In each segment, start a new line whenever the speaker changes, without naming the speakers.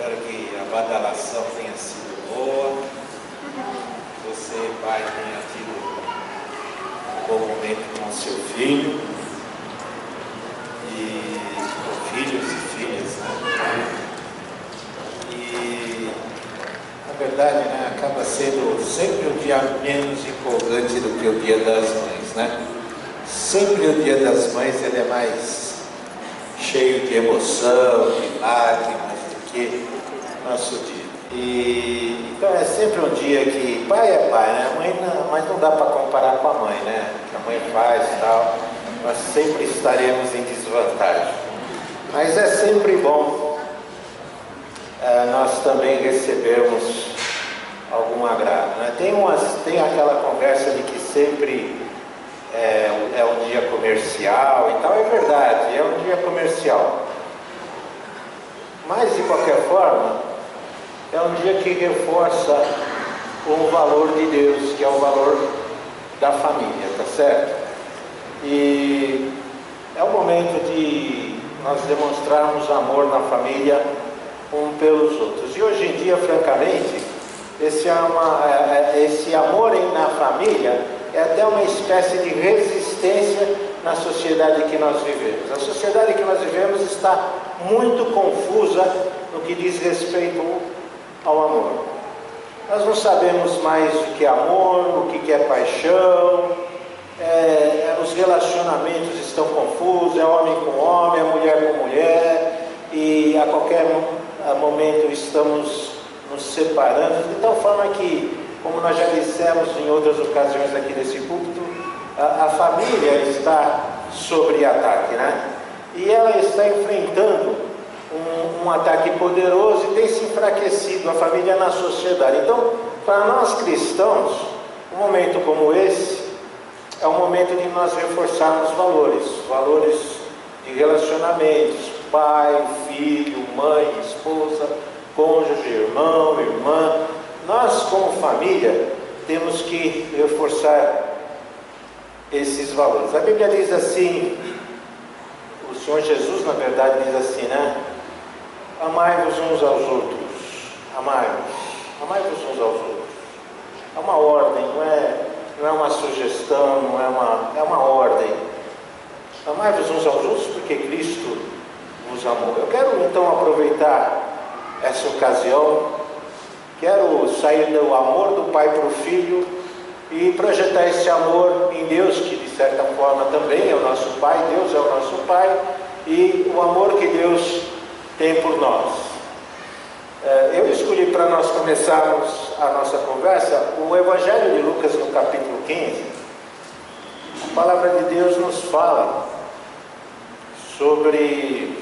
Espero que a badalação tenha sido boa, que você, pai, tenha tido um bom momento com o seu filho, com filhos e filhas, né? E, na verdade, né, acaba sendo sempre o dia menos empolgante do que o Dia das Mães, né? Sempre o Dia das Mães ele é mais cheio de emoção, de lágrimas do que o nosso dia. E então é sempre um dia que pai é pai, né? A mãe não, mas não dá para comparar com a mãe, né? Que a mãe faz e tal, nós sempre estaremos em desvantagem. Mas é sempre bom nós também recebermos algum agrado, né? Tem aquela conversa de que sempre é um dia comercial e tal, é verdade, é um dia comercial. Mas, de qualquer forma, é um dia que reforça o valor de Deus, que é o valor da família, tá certo? E é o momento de nós demonstrarmos amor na família um pelos outros. E hoje em dia, francamente, esse amor na família é até uma espécie de resistência na sociedade que nós vivemos. A sociedade que nós vivemos está muito confusa no que diz respeito ao amor. Nós não sabemos mais o que é amor, o que é paixão, os relacionamentos estão confusos, é homem com homem, é mulher com mulher, e a qualquer momento estamos nos separando, de tal forma que, como nós já dissemos em outras ocasiões aqui desse púlpito, a família está sob ataque, né? E ela está enfrentando um ataque poderoso e tem se enfraquecido a família na sociedade. Então, para nós cristãos, um momento como esse é um momento de nós reforçarmos valores de relacionamentos, pai, filho, mãe, esposa, cônjuge, irmão, irmã. Nós, como família, temos que reforçar esses valores. A Bíblia diz assim, o Senhor Jesus, na verdade, diz assim, né? Amai-vos uns aos outros. Amai-vos uns aos outros. É uma ordem, não é uma sugestão, é uma ordem. Amai-vos uns aos outros porque Cristo vos amou. Eu quero então aproveitar essa ocasião, quero sair do amor do pai para o filho e projetar esse amor em Deus, que de certa forma também é o nosso pai, Deus é o nosso pai, e o amor que Deus tem por nós. Eu escolhi para nós começarmos a nossa conversa o Evangelho de Lucas no capítulo 15. A palavra de Deus nos fala sobre...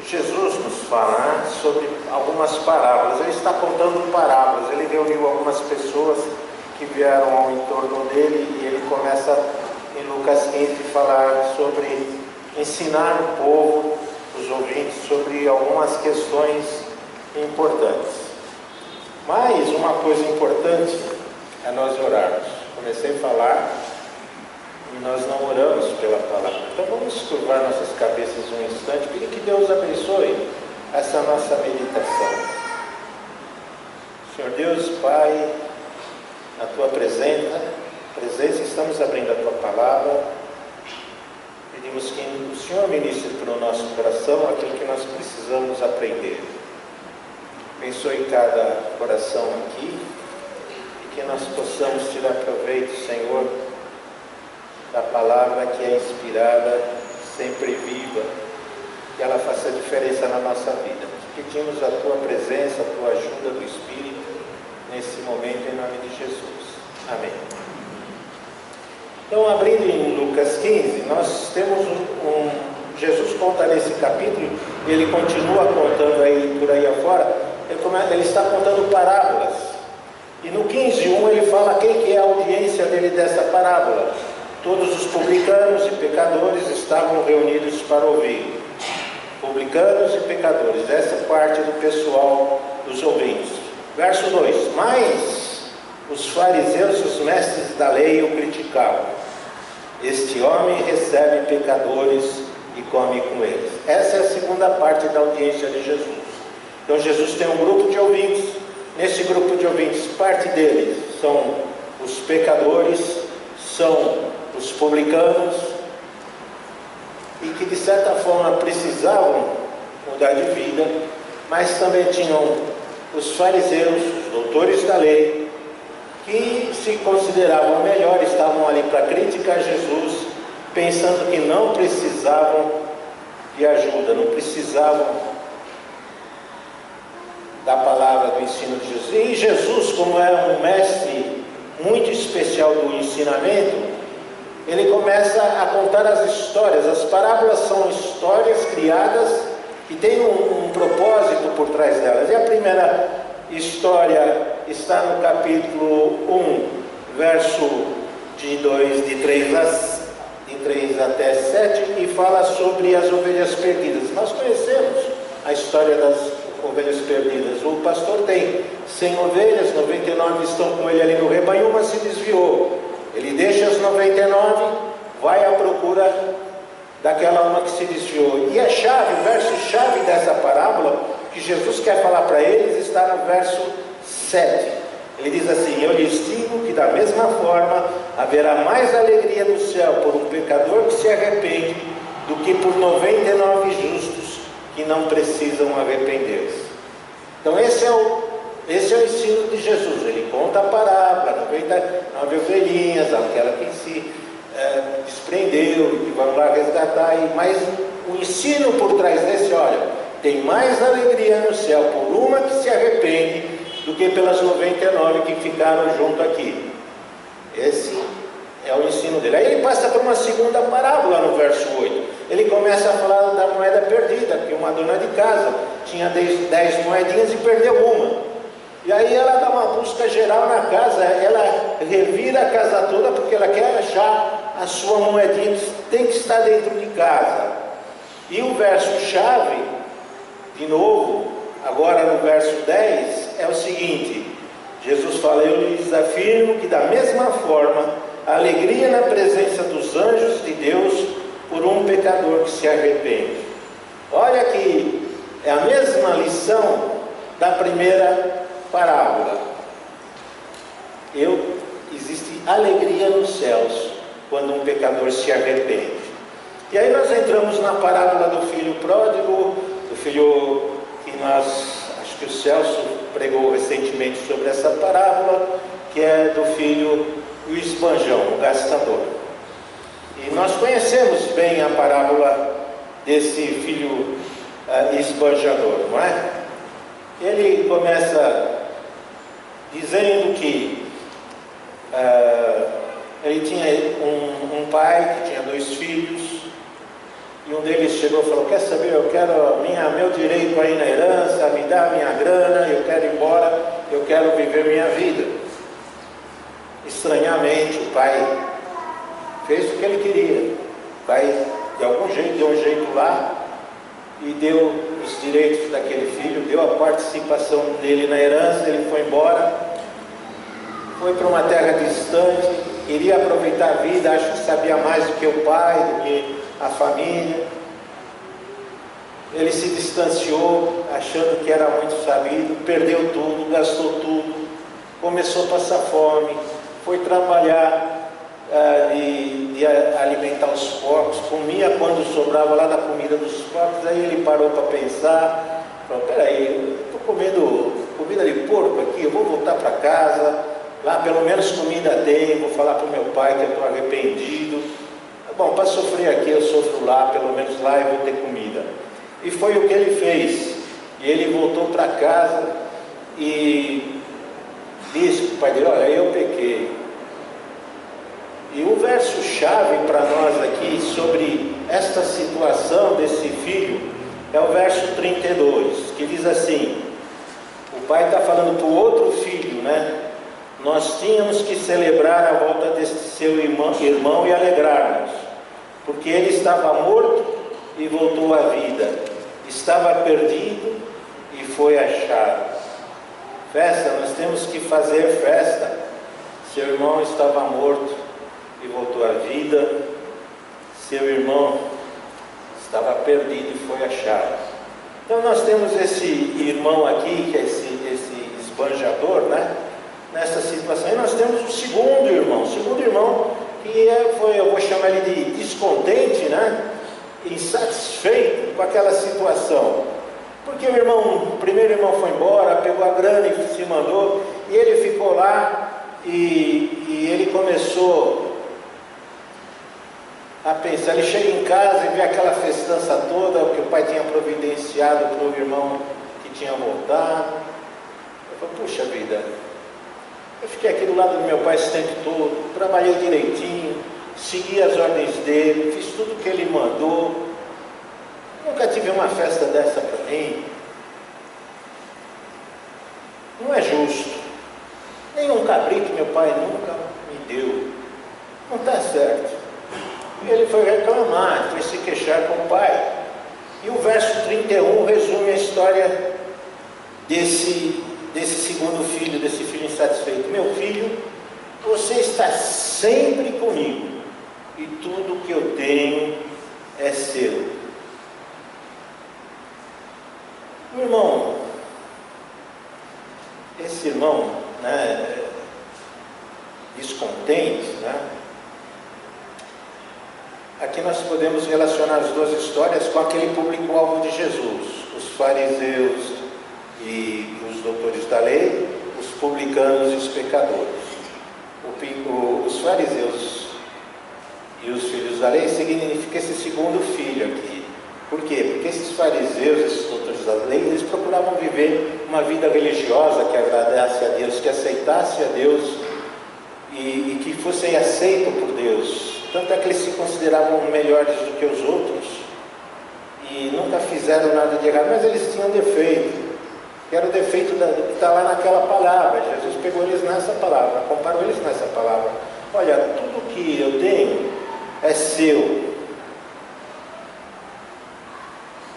Jesus nos fala, né, sobre algumas parábolas. Ele está contando parábolas. Ele reuniu algumas pessoas que vieram ao entorno dele e ele começa em Lucas 15 a falar sobre ensinar o povo, os ouvintes, sobre algumas questões importantes. Mas uma coisa importante é nós orarmos. Comecei a falar e nós não oramos pela palavra. Então vamos curvar nossas cabeças um instante, pedir que Deus abençoe essa nossa meditação. Senhor Deus, Pai, na Tua presença estamos abrindo a Tua palavra. Pedimos que o Senhor ministre para o nosso coração aquilo que nós precisamos aprender. Abençoe cada coração aqui e que nós possamos tirar proveito, Senhor, da palavra que é inspirada, sempre viva, que ela faça diferença na nossa vida. Pedimos a Tua presença, a Tua ajuda do Espírito, nesse momento, em nome de Jesus. Amém. Então, abrindo em Lucas 15, nós temos Jesus conta nesse capítulo, ele continua contando aí por aí afora, ele está contando parábolas. E no 15:1 ele fala quem que é a audiência dele dessa parábola. Todos os publicanos e pecadores estavam reunidos para ouvir. Publicanos e pecadores, essa parte do pessoal dos ouvintes. Verso 2: Mas os fariseus e os mestres da lei o criticavam. Este homem recebe pecadores e come com eles. Essa é a segunda segunda parte da audiência de Jesus. Então Jesus tem um grupo de ouvintes. Nesse grupo de ouvintes, parte deles são os pecadores, são os publicanos, e que de certa forma precisavam mudar de vida, mas também tinham os fariseus, os doutores da lei, que se consideravam melhores, estavam ali para criticar Jesus, pensando que não precisavam de ajuda, não precisavam da palavra, do ensino de Jesus. E Jesus, como era um mestre muito especial do ensinamento, ele começa a contar as histórias. As parábolas são histórias criadas que têm um propósito por trás delas. E a primeira história está no capítulo 1, verso de 3 até 7, e fala sobre as ovelhas perdidas. Nós conhecemos a história das ovelhas perdidas. O pastor tem 100 ovelhas, 99 estão com ele ali no rebanho, uma se desviou. Ele deixa as 99, vai à procura daquela uma que se desviou. E a chave, o verso-chave dessa parábola, que Jesus quer falar para eles, está no verso 7. Ele diz assim: eu lhes digo que da mesma forma haverá mais alegria no céu por um pecador que se arrepende do que por 99 justos que não precisam arrepender-se. Então esse é o ensino de Jesus. Ele conta a parábola, 99 ovelhinhas, aquela que se desprendeu e que vão lá resgatar, mas o ensino por trás desse, olha, tem mais alegria no céu por uma que se arrepende do que pelas 99 que ficaram junto aqui. Esse é o ensino dele. Aí ele passa para uma segunda parábola no verso 8. Ele começa a falar da moeda perdida, que uma dona de casa tinha 10 moedinhas e perdeu uma. E aí ela dá uma busca geral na casa, ela revira a casa toda porque ela quer achar a sua moedinha, que tem que estar dentro de casa. E o verso-chave, de novo, agora no verso 10, é o seguinte: Jesus fala: eu lhes afirmo que da mesma forma, a alegria na presença dos anjos de Deus por um pecador que se arrepende. Olha que é a mesma lição da primeira parábola. Existe alegria nos céus quando um pecador se arrepende. E aí nós entramos na parábola do filho pródigo, do filho que acho que o Celso pregou recentemente sobre essa parábola, que é do filho o esbanjão, o gastador. E nós conhecemos bem a parábola desse filho esbanjador, não é? Ele começa dizendo que ele tinha um pai que tinha 2 filhos, e um deles chegou e falou: quer saber, eu quero meu direito aí na herança, me dá a minha grana, eu quero ir embora, eu quero viver minha vida. Estranhamente, o pai fez o que ele queria. O pai, de algum jeito, deu um jeito lá e deu os direitos daquele filho, deu a participação dele na herança. Ele foi embora, foi para uma terra distante, queria aproveitar a vida, acho que sabia mais do que o pai, do que a família. Ele se distanciou, achando que era muito sabido, perdeu tudo, gastou tudo, começou a passar fome, foi trabalhar de alimentar os porcos, comia quando sobrava lá da comida dos porcos. Aí ele parou para pensar, falou: peraí, eu estou comendo comida de porco aqui, eu vou voltar para casa, lá pelo menos comida tem, vou falar para o meu pai que eu estou arrependido. Bom, para sofrer aqui eu sofro lá, pelo menos lá eu vou ter comida. E foi o que ele fez. E ele voltou para casa e disse para o pai dele: olha, eu pequei. E o verso-chave para nós aqui sobre esta situação desse filho é o verso 32, que diz assim: o pai está falando para o outro filho, né? Nós tínhamos que celebrar a volta deste seu irmão e alegrar-nos, porque ele estava morto e voltou à vida, estava perdido e foi achado. Festa, nós temos que fazer festa. Seu irmão estava morto e voltou à vida, seu irmão estava perdido e foi achado. Então nós temos esse irmão aqui, que é esse esbanjador, né? Nessa situação. E nós temos o segundo irmão que eu vou chamar ele de descontente, né? Insatisfeito com aquela situação. Porque o primeiro irmão foi embora, pegou a grana e se mandou, e ele ficou lá e ele começou a pensar. Ele chega em casa e vê aquela festança toda que o pai tinha providenciado para o irmão que tinha voltado. Eu falei, puxa vida, eu fiquei aqui do lado do meu pai esse tempo todo, trabalhei direitinho, segui as ordens dele, fiz tudo o que ele mandou, nunca tive uma festa dessa para mim. Não é justo. Nenhum cabrito meu pai nunca me deu. Não está certo. Ele foi reclamar, foi se queixar com o pai. E o verso 31 resume a história desse segundo filho, desse filho insatisfeito. Meu filho, você está sempre comigo, e tudo que eu tenho é seu. Irmão, esse irmão, né, descontente, né? Aqui nós podemos relacionar as duas histórias com aquele público-alvo de Jesus, os fariseus e os doutores da lei, os publicanos e os pecadores. Os fariseus e os filhos da lei significa esse segundo filho aqui. Por quê? Porque esses fariseus, esses doutores da lei, eles procuravam viver uma vida religiosa que agradasse a Deus, que aceitasse a Deus e que fossem aceitos por Deus. Tanto é que eles se consideravam melhores do que os outros e nunca fizeram nada de errado, mas eles tinham defeito, que era o defeito que está lá naquela palavra. Jesus pegou eles nessa palavra, comparou eles nessa palavra. Olha, tudo que eu tenho é seu.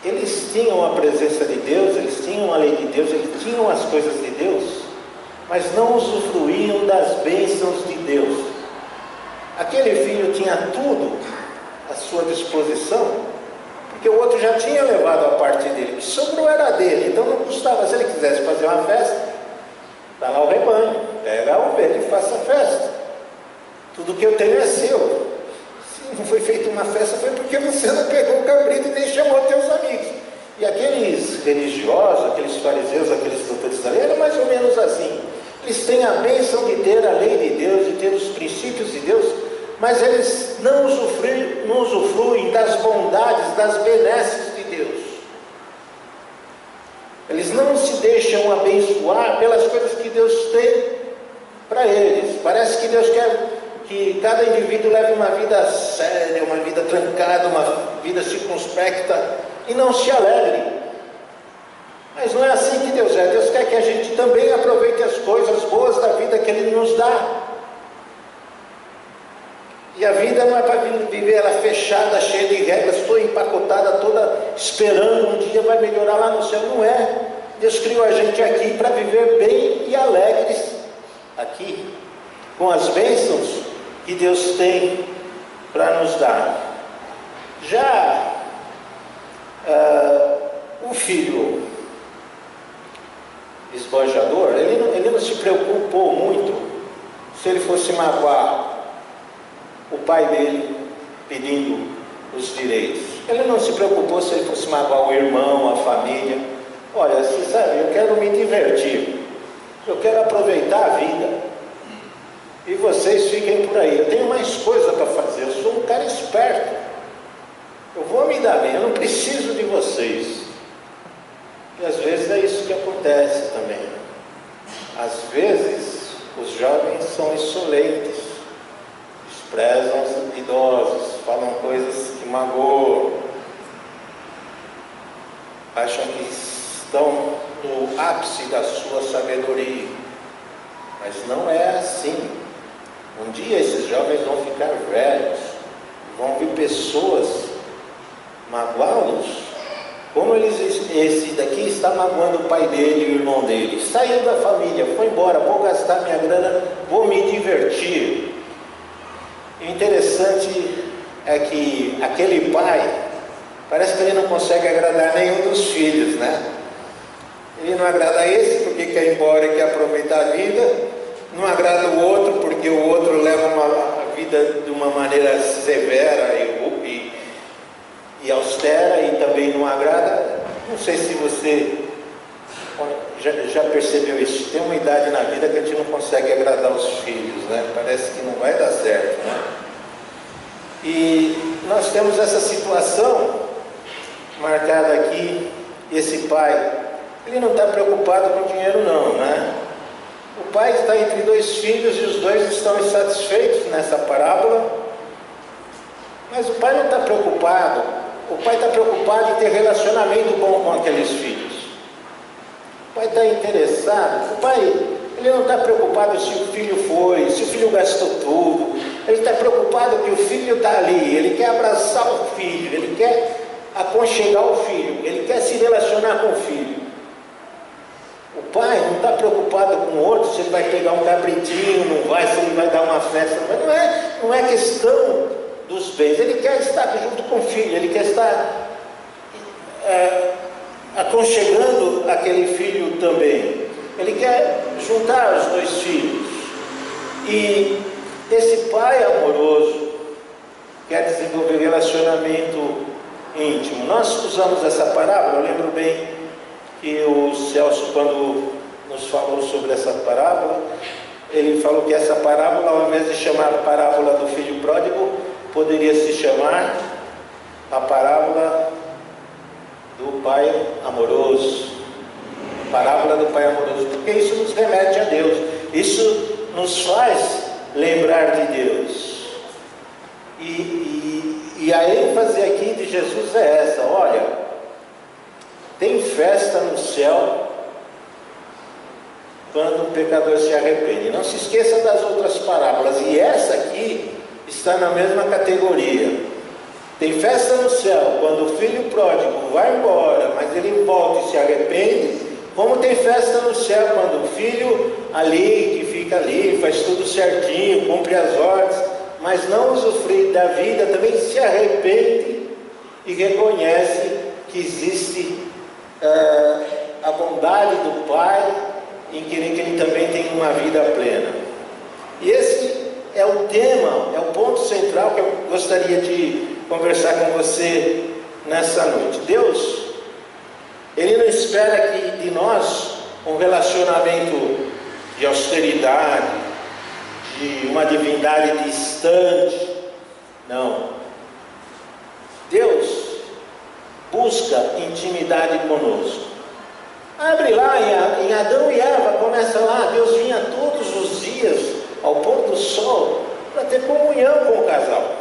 Eles tinham a presença de Deus, eles tinham a lei de Deus, eles tinham as coisas de Deus, mas não usufruíam das bênçãos de Deus. Aquele filho tinha tudo à sua disposição, porque o outro já tinha levado a parte dele, o que sobrou era dele, então não custava. Se ele quisesse fazer uma festa, está lá o rebanho, pega a ovelha e faça a festa. Tudo que eu tenho é seu. Se não foi feita uma festa, foi porque você não pegou o cabrito e nem chamou teus amigos. E aqueles religiosos, aqueles fariseus, aqueles doutores da lei, eram mais ou menos assim. Eles têm a bênção de ter a lei de Deus, de ter os princípios de Deus, mas eles não usufruem das bondades, das benesses de Deus. Eles não se deixam abençoar pelas coisas que Deus tem para eles. Parece que Deus quer que cada indivíduo leve uma vida séria, uma vida trancada, uma vida circunspecta e não se alegre. Mas não é assim que Deus é. Deus quer que a gente também aproveite as coisas boas da vida que Ele nos dá. E a vida não é para viver ela fechada, cheia de regras, toda empacotada, toda esperando um dia vai melhorar lá no céu. Não é. Deus criou a gente aqui para viver bem e alegres aqui, com as bênçãos que Deus tem para nos dar. Já o filho esbanjador, ele não se preocupou muito se ele fosse magoar o pai dele pedindo os direitos. Ele não se preocupou se ele fosse magoar o irmão, a família. Olha, você sabe, eu quero me divertir, eu quero aproveitar a vida, e vocês fiquem por aí. Eu tenho mais coisa para fazer, eu sou um cara esperto, eu vou me dar bem, eu não preciso de vocês. E às vezes é isso que acontece também. Às vezes os jovens são insolentes, desprezam os idosos, falam coisas que magoam, acham que estão no ápice da sua sabedoria, mas não é assim. Um dia esses jovens vão ficar velhos, vão ver pessoas magoá-los, como esse daqui está magoando o pai dele e o irmão dele. Saiu da família, foi embora, vou gastar minha grana, vou me divertir. E o interessante é que aquele pai Parece que ele não consegue agradar nenhum dos filhos, né? Ele não agrada esse porque quer ir embora e quer aproveitar a vida, não agrada o outro porque o outro leva a vida de uma maneira severa e austera, e também não agrada. Não sei se você já percebeu isso. Tem uma idade na vida que a gente não consegue agradar os filhos, né? Parece que não vai dar certo, né? E nós temos essa situação marcada aqui. Esse pai, ele não está preocupado com dinheiro não, né? O pai está entre dois filhos e os dois estão insatisfeitos nessa parábola, mas o pai não está preocupado. O pai está preocupado em ter relacionamento bom com aqueles filhos. O pai está interessado. O pai, ele não está preocupado se o filho foi, se o filho gastou tudo. Ele está preocupado que o filho está ali. Ele quer abraçar o filho, ele quer aconchegar o filho, ele quer se relacionar com o filho. O pai não está preocupado com o outro, se ele vai pegar um cabritinho, não vai, se ele vai dar uma festa. Mas não é questão dos bens. Ele quer estar junto com o filho, ele quer estar aconchegando aquele filho também. Ele quer juntar os dois filhos. E esse pai amoroso quer desenvolver relacionamento íntimo. Nós usamos essa parábola, eu lembro bem que o Celso, quando nos falou sobre essa parábola, ele falou que essa parábola, ao invés de chamar a parábola do filho pródigo, poderia se chamar a parábola do pai amoroso. Parábola do pai amoroso, porque isso nos remete a Deus, isso nos faz lembrar de Deus. E a ênfase aqui de Jesus é essa: olha, tem festa no céu quando o pecador se arrepende. Não se esqueça das outras parábolas, e essa aqui está na mesma categoria. Tem festa no céu quando o filho pródigo vai embora, mas ele volta e se arrepende, como tem festa no céu quando o filho ali, que fica ali, faz tudo certinho, cumpre as ordens, mas não usufrui da vida, também se arrepende e reconhece que existe a bondade do Pai em querer que ele também tenha uma vida plena. E esse é o tema, é o ponto central que eu gostaria de conversar com você nessa noite. Deus, Ele não espera de nós um relacionamento de austeridade, de uma divindade distante. Não. Deus busca intimidade conosco. Abre lá em Adão e Eva, começa lá. Deus vinha todos os dias ao pôr do sol para ter comunhão com o casal.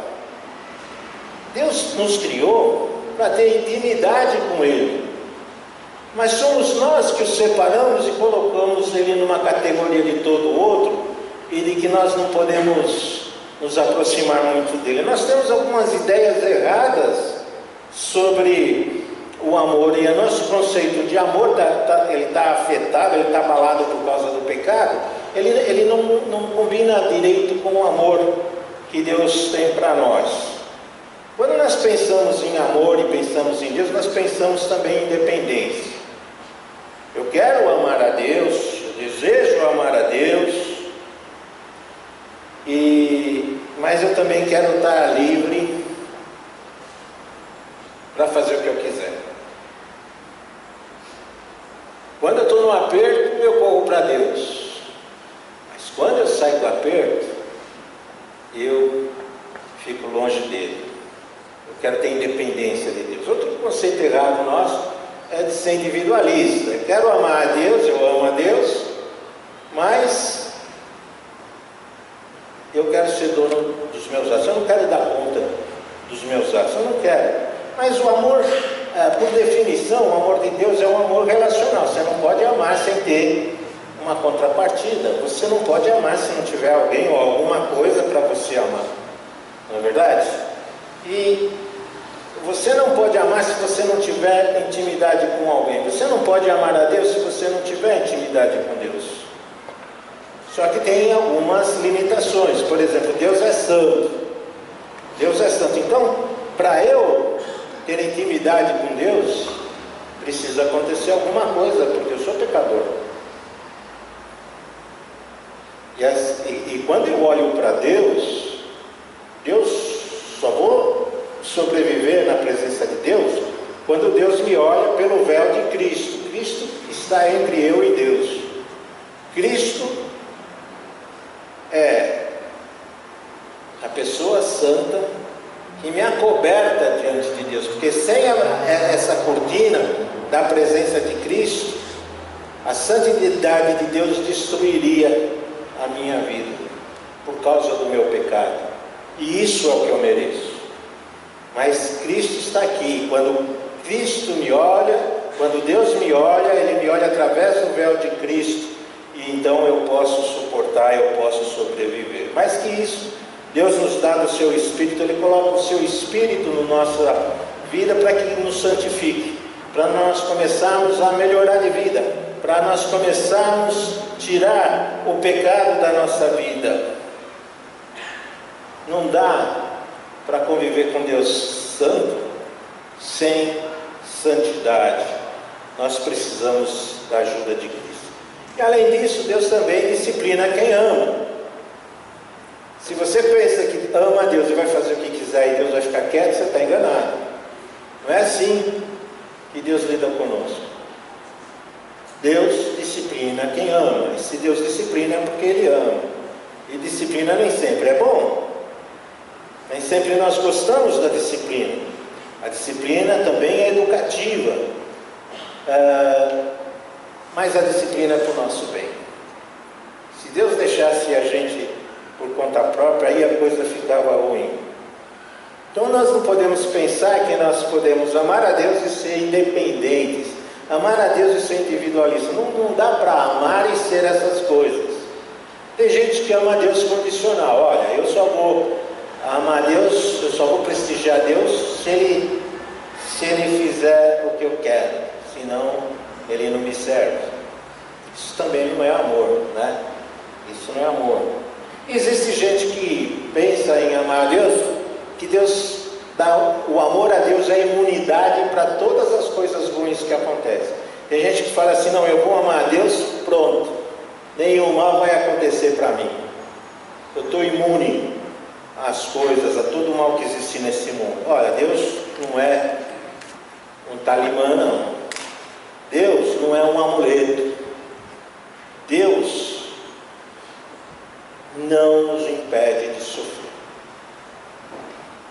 Deus nos criou para ter intimidade com Ele, mas somos nós que o separamos e colocamos Ele numa categoria de todo outro, e de que nós não podemos nos aproximar muito dele. Nós temos algumas ideias erradas sobre o amor, e o nosso conceito de amor ele está afetado, ele está abalado por causa do pecado. Ele não combina direito com o amor que Deus tem para nós. Quando nós pensamos em amor e pensamos em Deus, nós pensamos também em dependência. Eu quero amar a Deus, eu desejo amar a Deus, mas eu também quero estar livre para fazer o que eu quiser. Quando eu estou no aperto, eu corro para Deus, mas quando eu saio do aperto, eu fico longe dele. Eu quero ter independência de Deus. Outro conceito errado nosso é de ser individualista. Eu quero amar a Deus, eu amo a Deus, mas eu quero ser dono dos meus atos. Eu não quero dar conta dos meus atos, eu não quero. Mas o amor, por definição, o amor de Deus é um amor relacional. Você não pode amar sem ter uma contrapartida. Você não pode amar se não tiver alguém ou alguma coisa para você amar. Não é verdade? E você não pode amar se você não tiver intimidade com alguém. Você não pode amar a Deus se você não tiver intimidade com Deus. Só que tem algumas limitações. Por exemplo, Deus é santo. Deus é santo. Então, para eu ter intimidade com Deus, precisa acontecer alguma coisa, porque eu sou pecador. E quando eu olho para Deus, só vou sobreviver na presença de Deus quando Deus me olha pelo véu de Cristo. Cristo está entre eu e Deus. Cristo é a pessoa santa que me acoberta diante de Deus, porque sem essa cortina da presença de Cristo, a santidade de Deus destruiria a minha vida por causa do meu pecado, e isso é o que eu mereço. Mas Cristo está aqui. Quando Cristo me olha, quando Deus me olha, Ele me olha através do véu de Cristo, e então eu posso suportar, eu posso sobreviver. Mais que isso, Deus nos dá do seu Espírito. Ele coloca o seu Espírito na nossa vida para que nos santifique, para nós começarmos a melhorar de vida, para nós começarmos a tirar o pecado da nossa vida. Não dá para conviver com Deus santo sem santidade. Nós precisamos da ajuda de Cristo. E além disso, Deus também disciplina quem ama. Se você pensa que ama a Deus e vai fazer o que quiser e Deus vai ficar quieto, você está enganado. Não é assim que Deus lida conosco. Deus disciplina quem ama. E se Deus disciplina é porque Ele ama. E disciplina nem sempre é bom. Nem sempre nós gostamos da disciplina. A disciplina também é educativa. Mas a disciplina é para o nosso bem. Se Deus deixasse a gente por conta própria, aí a coisa ficava ruim. Então nós não podemos pensar que nós podemos amar a Deus e ser independentes, amar a Deus e ser individualista. Não dá para amar e ser essas coisas. Tem gente que ama a Deus condicional. Olha, eu só vou amar a Deus, eu só vou prestigiar a Deus se Ele fizer o que eu quero, senão Ele não me serve. Isso também não é amor, né? Isso não é amor. Existe gente que pensa em amar a Deus, que Deus dá, o amor a Deus é imunidade para todas as coisas ruins que acontecem. Tem gente que fala assim: não, eu vou amar a Deus, pronto, nenhum mal vai acontecer para mim, eu estou imune às coisas, a todo o mal que existe nesse mundo. Olha, Deus não é um talimã, não. Deus não é um amuleto. Deus não nos impede de sofrer.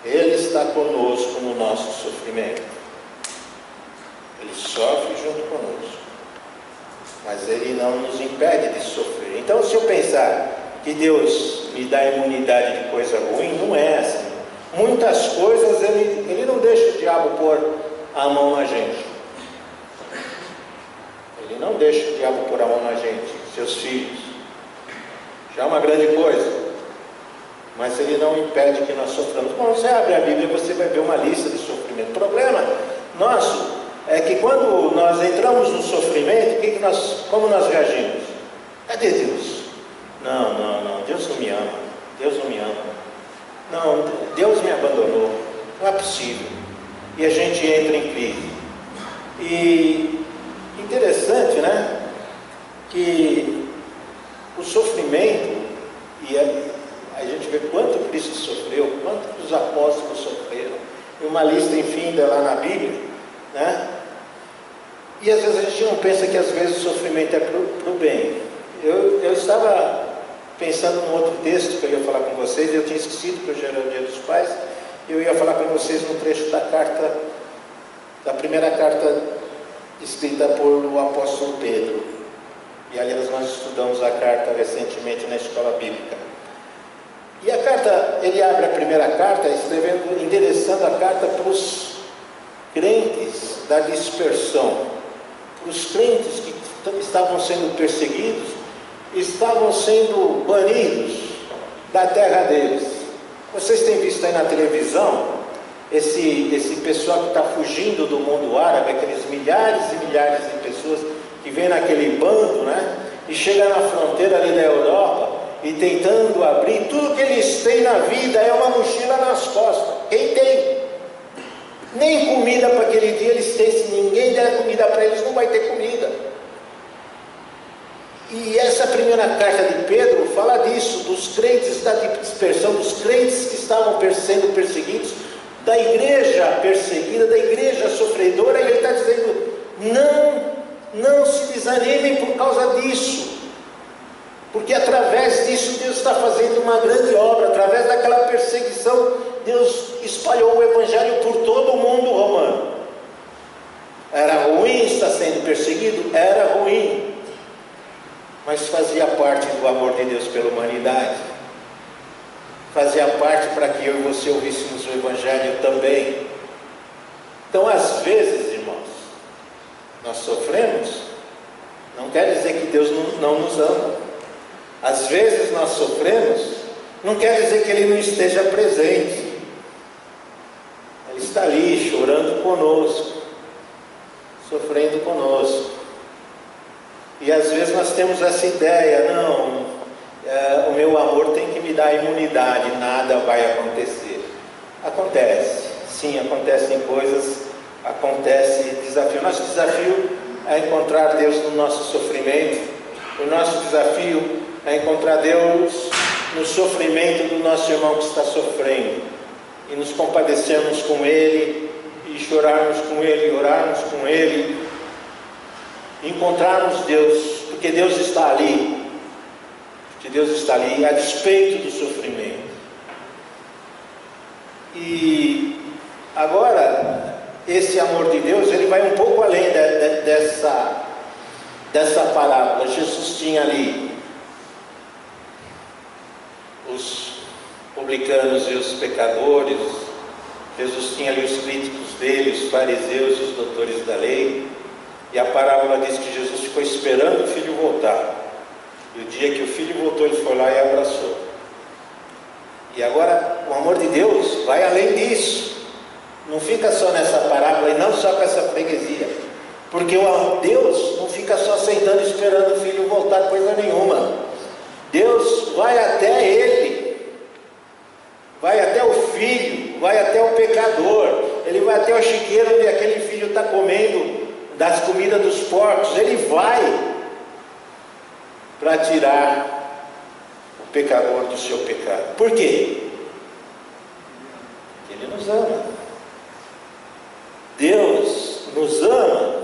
Ele está conosco no nosso sofrimento. Ele sofre junto conosco, mas Ele não nos impede de sofrer. Então, se eu pensar que Deus me dá imunidade de coisa ruim, não é assim. Muitas coisas Ele não deixa o diabo pôr a mão na gente. Ele não deixa o diabo pôr a mão na gente, seus filhos. Já é uma grande coisa, mas Ele não impede que nós soframos. Quando você abre a Bíblia, você vai ver uma lista de sofrimento. O problema nosso é que quando nós entramos no sofrimento, como nós reagimos? Cadê Deus? Não, Deus não me ama. Deus não me ama. Não, Deus me abandonou. Não é possível. E a gente entra em crise. E interessante, né? Que o sofrimento, e a gente vê quanto Cristo sofreu, quanto os apóstolos sofreram, e uma lista infinita lá na Bíblia, né? E às vezes a gente não pensa que às vezes o sofrimento é para o bem. Eu estava pensando num outro texto que eu ia falar com vocês, eu tinha esquecido que hoje era o Dia dos Pais, e eu ia falar com vocês no trecho da primeira carta escrita por o apóstolo Pedro. E aliás, nós estudamos a carta recentemente na escola bíblica. E a carta, ele abre a primeira carta, endereçando a carta para os crentes da dispersão, para os crentes que estavam sendo perseguidos, estavam sendo banidos da terra deles. Vocês têm visto aí na televisão esse pessoal que está fugindo do mundo árabe, aqueles milhares e milhares de pessoas que vem naquele bando, né? E chega na fronteira ali da Europa e tentando abrir tudo que eles têm na vida é uma mochila nas costas. Quem tem? Nem comida para aquele dia eles têm. Se ninguém der comida para eles, não vai ter comida. E essa primeira carta de Pedro fala disso, dos crentes, da dispersão, dos crentes que estavam sendo perseguidos, da igreja perseguida, da igreja sofredora. E ele está dizendo: não se desanimem por causa disso, porque através disso Deus está fazendo uma grande obra. Através daquela perseguição, Deus espalhou o evangelho por todo o mundo romano. Era ruim estar sendo perseguido? Era ruim, mas fazia parte do amor de Deus pela humanidade, fazia parte para que eu e você ouvíssemos o evangelho também. Então, às vezes, irmãos, nós sofremos, não quer dizer que Deus não nos ama. Às vezes nós sofremos, não quer dizer que Ele não esteja presente. Ele está ali chorando conosco, sofrendo conosco. E às vezes nós temos essa ideia: não, o meu amor tem que me dar imunidade, nada vai acontecer. Acontece, sim, acontecem coisas, acontece desafio. Nosso desafio é encontrar Deus no nosso sofrimento. O nosso desafio é encontrar Deus no sofrimento do nosso irmão que está sofrendo, e nos compadecermos com ele, e chorarmos com ele, e orarmos com ele, encontrarmos Deus, porque Deus está ali, a despeito do sofrimento. E agora, esse amor de Deus, ele vai um pouco além dessa parábola. Jesus tinha ali os publicanos e os pecadores, Jesus tinha ali os críticos dele, os fariseus e os doutores da lei. E a parábola diz que Jesus ficou esperando o filho voltar, e o dia que o filho voltou, ele foi lá e abraçou. E agora o amor de Deus vai além disso, não fica só nessa parábola e não só com essa freguesia, porque o Deus não fica só sentando esperando o filho voltar coisa nenhuma. Deus vai até ele, vai até o filho, vai até o pecador, ele vai até o chiqueiro onde aquele filho está comendo das comidas dos porcos. Ele vai para tirar o pecador do seu pecado. Por quê? Porque Ele nos ama. Deus nos ama.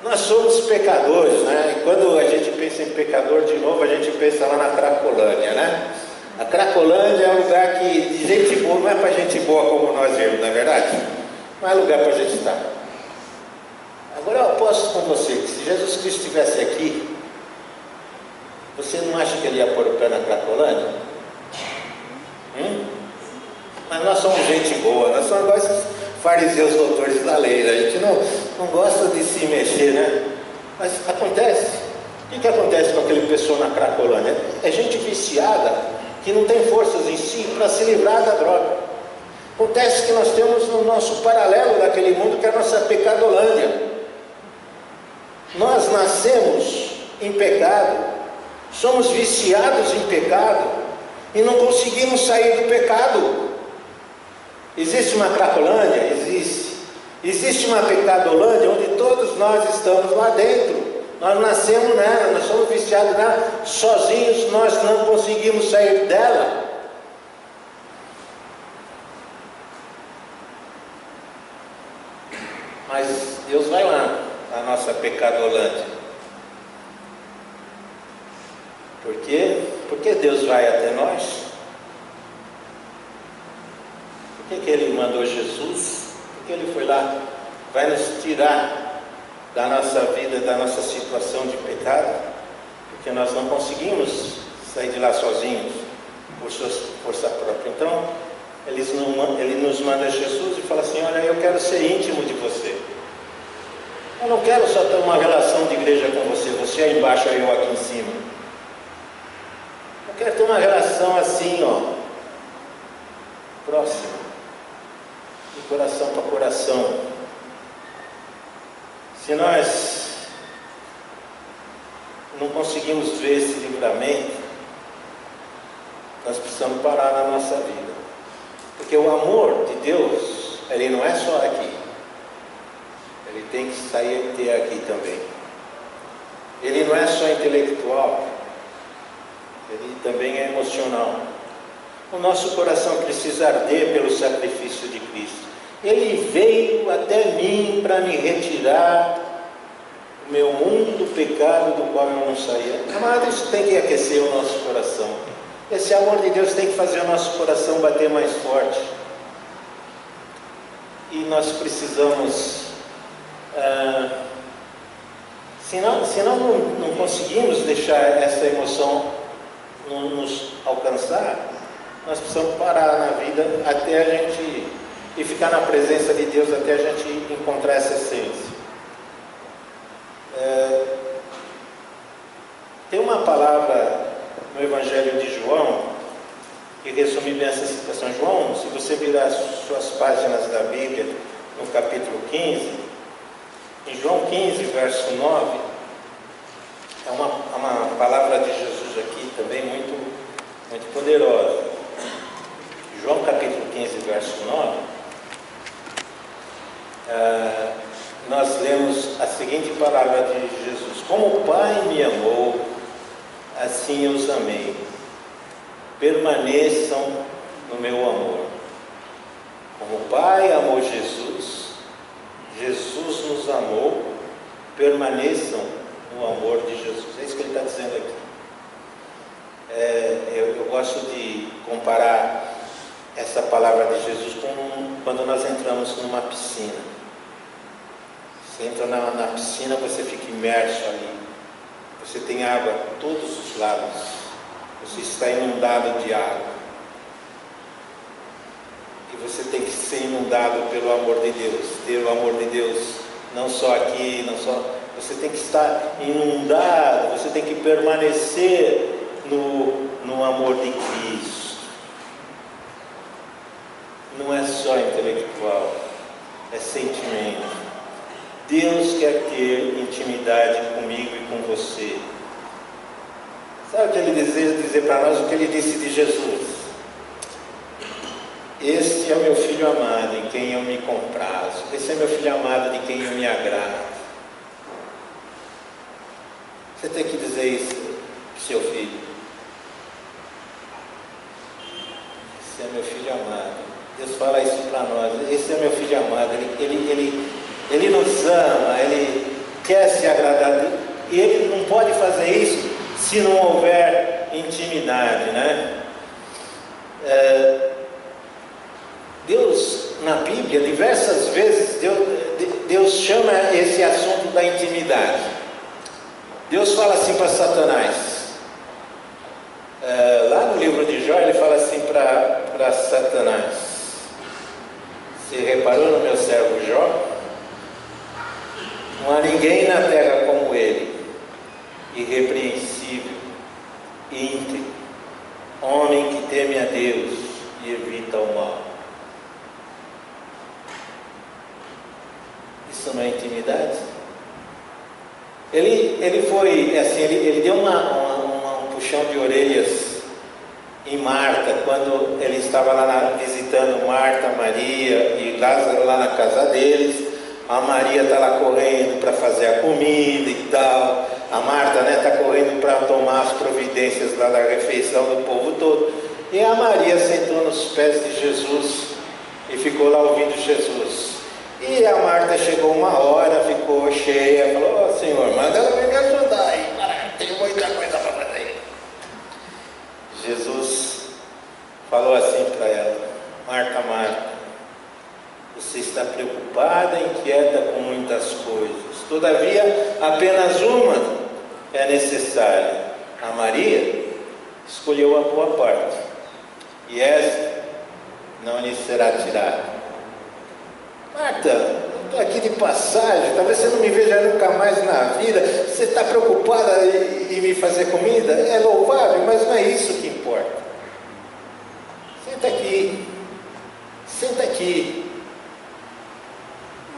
Nós somos pecadores, né? E quando a gente pensa em pecador de novo, a gente pensa lá na Cracolândia, né? A Cracolândia é um lugar que de gente boa, não é para gente boa como nós vemos, não é verdade? Não é lugar para a gente estar. Agora eu aposto com você que se Jesus Cristo estivesse aqui, você não acha que ele ia pôr o pé na Cracolândia? Mas nós somos gente boa, nós somos igual esses fariseus doutores da lei, a gente não gosta de se mexer, né? Mas acontece. O que acontece com aquele pessoa na Cracolândia? É gente viciada, que não tem forças em si para se livrar da droga. Acontece que nós temos no nosso paralelo daquele mundo, que é a nossa pecadolândia. Nós nascemos em pecado, somos viciados em pecado e não conseguimos sair do pecado. Existe uma Cracolândia? Existe. Existe uma pecadolândia onde todos nós estamos lá dentro. Nós nascemos nela, nós somos viciados nela, sozinhos nós não conseguimos sair dela. Mas Deus vai lá na nossa pecadolândia. Por quê? Porque Deus vai até nós. Por que Ele mandou Jesus? Porque Ele foi lá, vai nos tirar da nossa vida, da nossa situação de pecado, porque nós não conseguimos sair de lá sozinhos, por sua força própria. Então, Ele nos manda Jesus e fala assim: olha, eu quero ser íntimo de você. Eu não quero só ter uma relação de igreja com você, você aí embaixo, eu aqui em cima. Eu quero ter uma relação assim, ó, próxima, de coração para coração. Se nós não conseguimos ver esse livramento, nós precisamos parar na nossa vida. Porque o amor de Deus ele não é só aqui. Ele tem que sair e ter aqui também. Ele não é só intelectual, ele também é emocional. O nosso coração precisa arder pelo sacrifício de Cristo. Ele veio até mim para me retirar o meu mundo do pecado do qual eu não saía. Amado, isso tem que aquecer o nosso coração. Esse amor de Deus tem que fazer o nosso coração bater mais forte. E nós precisamos, se nós não conseguimos deixar essa emoção nos alcançar, nós precisamos parar na vida até a gente, e ficar na presença de Deus até a gente encontrar essa essência. Tem uma palavra no Evangelho de João que resume bem essa situação. João, se você virar as suas páginas da Bíblia, no capítulo 15, em João 15, verso 9, é uma palavra de Jesus aqui também muito, muito poderosa. João capítulo 15, verso 9, nós lemos a seguinte palavra de Jesus: como o Pai me amou, assim eu os amei, permaneçam no meu amor. Como o Pai amou Jesus, Jesus nos amou, permaneçam no amor de Jesus. É isso que ele está dizendo aqui. Eu gosto de comparar essa palavra de Jesus com quando nós entramos numa piscina. Você entra na piscina, você fica imerso ali. Você tem água a todos os lados. Você está inundado de água. E você tem que ser inundado pelo amor de Deus. Ter o amor de Deus não só aqui, não só... Você tem que estar inundado, você tem que permanecer no amor de Cristo. Não é só intelectual, é sentimento. Deus quer ter intimidade comigo e com você. Sabe o que ele deseja dizer para nós? O que ele disse de Jesus: este é o meu filho amado, em quem eu me comprazo. Esse é meu filho amado, de quem eu me agrado. Você tem que dizer isso para o seu filho. Esse é meu filho amado. Deus fala isso para nós. Esse é meu filho amado. Ele nos ama, ele quer se agradar. E ele não pode fazer isso se não houver intimidade, né? Deus, na Bíblia, diversas vezes, Deus chama esse assunto da intimidade. Deus fala assim para Satanás. Lá no livro de Jó, ele fala assim para Satanás: você reparou no meu servo Jó? Não há ninguém na terra como ele, irrepreensível, íntegro, homem que teme a Deus e evita o mal. Isso não é intimidade? Ele foi assim, ele deu um puxão de orelhas em Marta, quando ele estava lá visitando Marta, Maria e Lázaro lá na casa deles. A Maria está lá correndo para fazer a comida e tal. A Marta está correndo para tomar as providências lá da refeição do povo todo. E a Maria sentou nos pés de Jesus e ficou lá ouvindo Jesus. E a Marta chegou uma hora, ficou cheia, falou: ó, Senhor, manda ela vir me ajudar aí, tem muita coisa para fazer. Jesus falou assim para ela: Marta, Marta, você está preocupada e inquieta com muitas coisas, todavia apenas uma é necessária. A Maria escolheu a boa parte, e essa não lhe será tirada. Marta, eu estou aqui de passagem, talvez você não me veja nunca mais na vida. Você está preocupada em me fazer comida? É louvável, mas não é isso que importa. Senta aqui, senta aqui.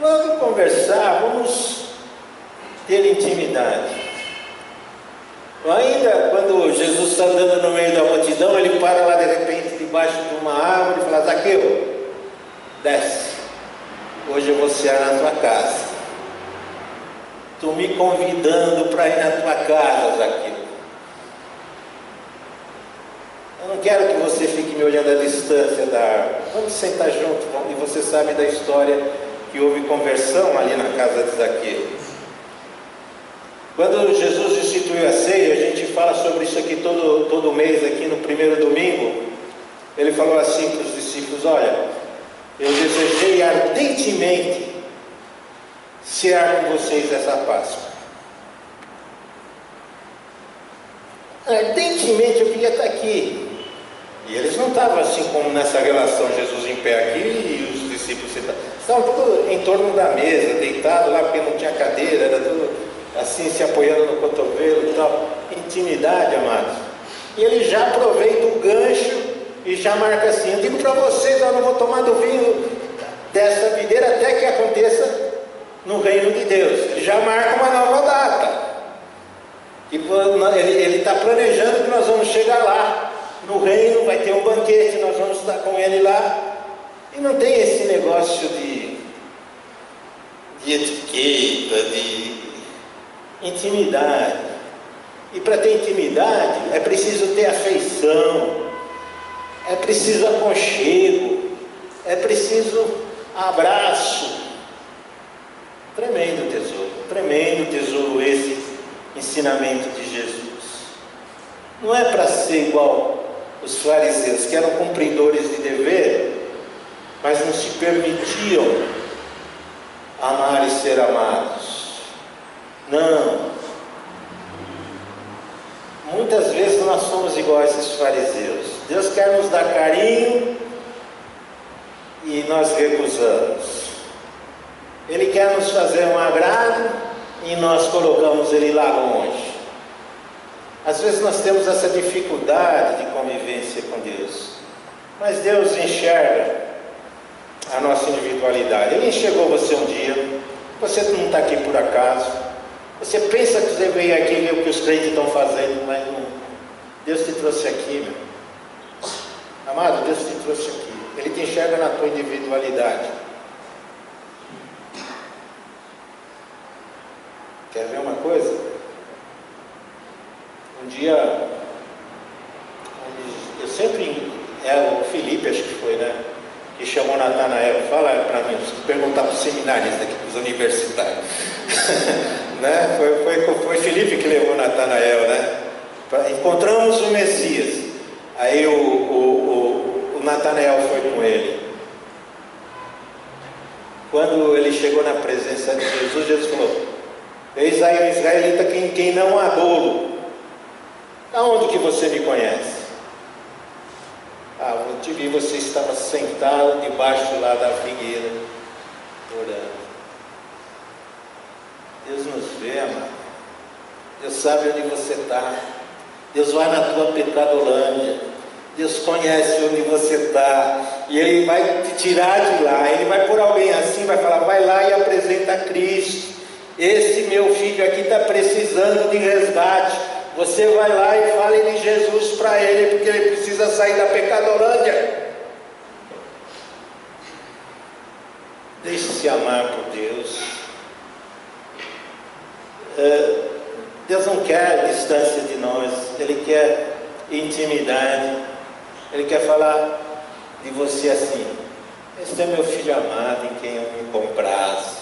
Vamos conversar, vamos ter intimidade. Ainda quando Jesus está andando no meio da multidão, ele para lá de repente debaixo de uma árvore e fala: Zaqueu, desce. hoje eu vou cear na tua casa. Estou me convidando para ir na tua casa, Zaqueu. Eu não quero que você fique me olhando à distância da árvore. Vamos sentar junto. E você sabe da história que houve conversão ali na casa de Zaqueu. Quando Jesus instituiu a ceia, a gente fala sobre isso aqui todo mês, aqui no primeiro domingo. Ele falou assim para os discípulos: olha, eu desejei ardentemente cear com vocês essa Páscoa. Ardentemente eu queria estar aqui. E eles não estavam assim como nessa relação, Jesus em pé aqui e os discípulos sentados. Estavam todos em torno da mesa, deitados lá, porque não tinha cadeira, era tudo assim, se apoiando no cotovelo e tal. Intimidade, amados. E ele já aproveita o gancho e já marca assim: eu digo para vocês, eu não vou tomar do vinho dessa videira até que aconteça no reino de Deus. Ele já marca uma nova data. Ele está planejando que nós vamos chegar lá. No reino vai ter um banquete, nós vamos estar com ele lá. E não tem esse negócio de etiqueta, de intimidade. E para ter intimidade é preciso ter afeição, é preciso aconchego, é preciso abraço. Tremendo tesouro esse ensinamento de Jesus. Não é para ser igual os fariseus, que eram cumpridores de dever, mas não se permitiam amar e ser amados. Não. Muitas vezes nós somos iguais a esses fariseus. Deus quer nos dar carinho e nós recusamos. Ele quer nos fazer um agrado e nós colocamos ele lá longe. Às vezes nós temos essa dificuldade de convivência com Deus, mas Deus enxerga a nossa individualidade. Ele enxergou você um dia. Você não está aqui por acaso. Você pensa que você veio aqui ver o que os crentes estão fazendo, mas não. Deus te trouxe aqui, meu amado. Deus te trouxe aqui. Ele te enxerga na tua individualidade. Quer ver uma coisa? Um dia, eu sempre, o Felipe, acho que foi, né? Que chamou Natanael. Fala para mim, perguntar para os seminaristas aqui, para os universitários. Né? Foi Felipe que levou Natanael, né? Encontramos o Messias. Aí o Natanael foi com ele. Quando ele chegou na presença de Jesus, Jesus falou: eis aí o israelita quem não há dolo. Aonde que você me conhece? Eu te vi, você estava sentado debaixo lá da figueira, orando. Deus nos vê, amado. Deus sabe onde você está. Deus vai na tua pecadolândia. Deus conhece onde você está. E Ele vai te tirar de lá. Ele vai por alguém assim, vai falar: vai lá e apresenta a Cristo. Esse meu filho aqui está precisando de resgate. Você vai lá e fale de Jesus para ele, porque ele precisa sair da pecadolândia. Deixe-se amar por Deus. Deus não quer distância de nós. Ele quer intimidade. Ele quer falar de você assim: este é meu filho amado, em quem eu me comprazo.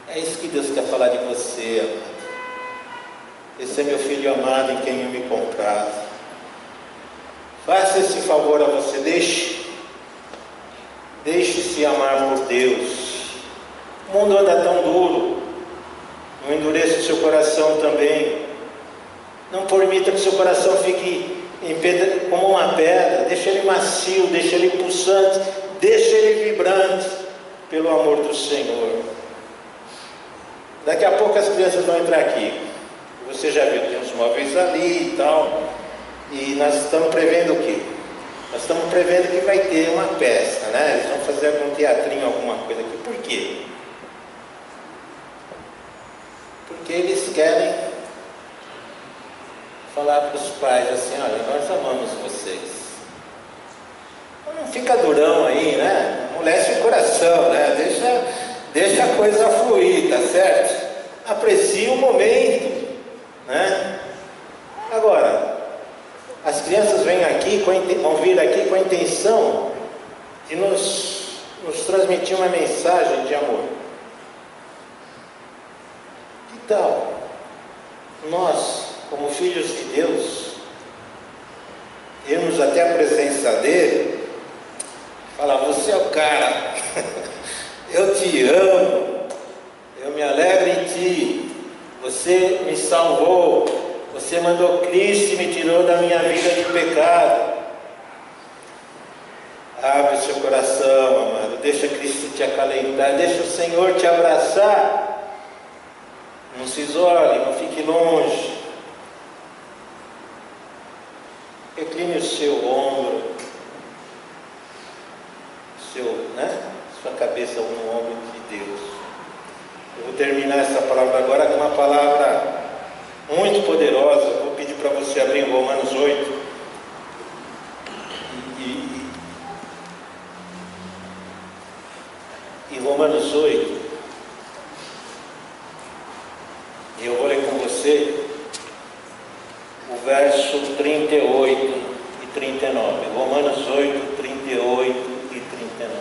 É isso que Deus quer falar de você, amado. Esse é meu filho amado, em quem eu me comprazo. Faça esse favor a você. Deixe-se amar por Deus. O mundo anda tão duro. Não endureça o seu coração também. Não permita que o seu coração fique como uma pedra. Deixa ele macio, deixa ele pulsante, deixa ele vibrante pelo amor do Senhor. Daqui a pouco as crianças vão entrar aqui. Você já viu, tem uns móveis ali e tal. E nós estamos prevendo o quê? Nós estamos prevendo que vai ter uma festa, né? Eles vão fazer algum teatrinho, alguma coisa aqui. Por quê? Porque eles querem falar para os pais assim: olha, nós amamos vocês. Não fica durão aí, né? amolece o coração, né? Deixa a coisa fluir, tá certo? Aprecie o momento, né? Agora, as crianças vêm aqui, vão vir aqui com a intenção de nos transmitir uma mensagem de amor. Que tal nós, como filhos de Deus, irmos até a presença dele, falar: você é o cara, eu te amo, eu me alegro em ti, você me salvou, você mandou Cristo e me tirou da minha vida de pecado. Abre seu coração, amado, deixa Cristo te acalentar, deixa o Senhor te abraçar. Não se isole, não fique longe. Recline o seu ombro, sua cabeça no ombro de Deus. Eu vou terminar essa palavra agora com uma palavra muito poderosa. Vou pedir para você abrir em Romanos 8. Em Romanos 8, e eu vou ler com você o verso 38 e 39. Romanos 8, 38 e 39.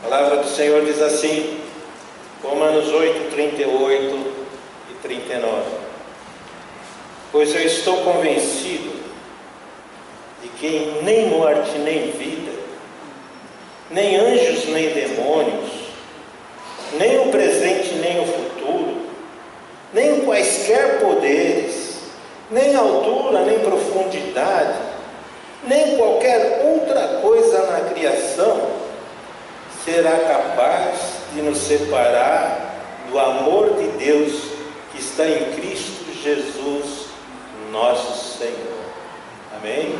A palavra do Senhor diz assim, Romanos 8, 38 e 39. Pois eu estou convencido de que nem morte, nem vida, nem anjos, nem demônios, nem o presente, nem o futuro, nem quaisquer poderes, nem altura, nem profundidade, nem qualquer outra coisa na criação será capaz de nos separar do amor de Deus que está em Cristo Jesus, nosso Senhor. Amém?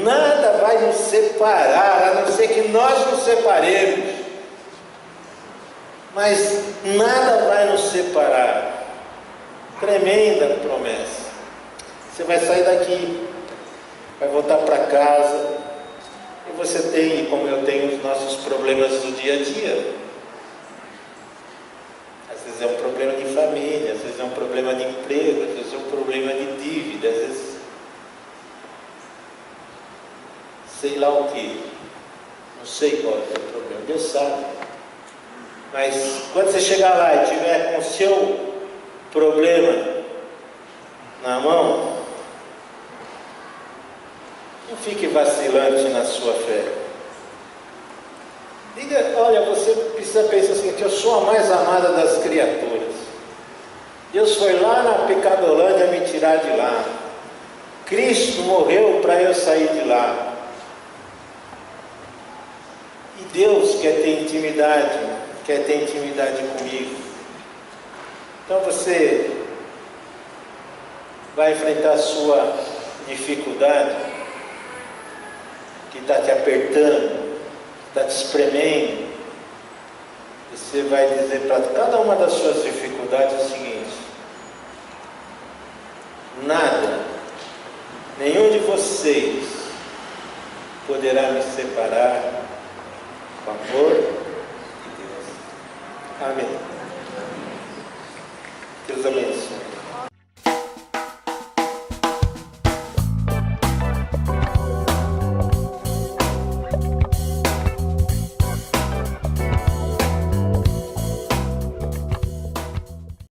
Nada vai nos separar, a não ser que nós nos separemos. Mas nada vai nos separar. Tremenda promessa. Você vai sair daqui, vai voltar para casa, e você tem, como eu tenho, os nossos problemas do dia a dia. Às vezes é um problema de família, às vezes é um problema de emprego, às vezes é um problema de dívida, às vezes sei lá o que. Não sei qual é o seu problema, Deus sabe. Mas quando você chegar lá e tiver com o seu problema na mão, não fique vacilante na sua fé. Diga: olha, você precisa pensar assim, que eu sou a mais amada das criaturas. Deus foi lá na Pecadolândia me tirar de lá. Cristo morreu para eu sair de lá. E Deus quer ter intimidade comigo. Então você vai enfrentar a sua dificuldade, que está te apertando, está te espremendo. Você vai dizer para cada uma das suas dificuldades o seguinte: nada, nenhum de vocês poderá me separar do amor de Deus. Amém. Deus abençoe.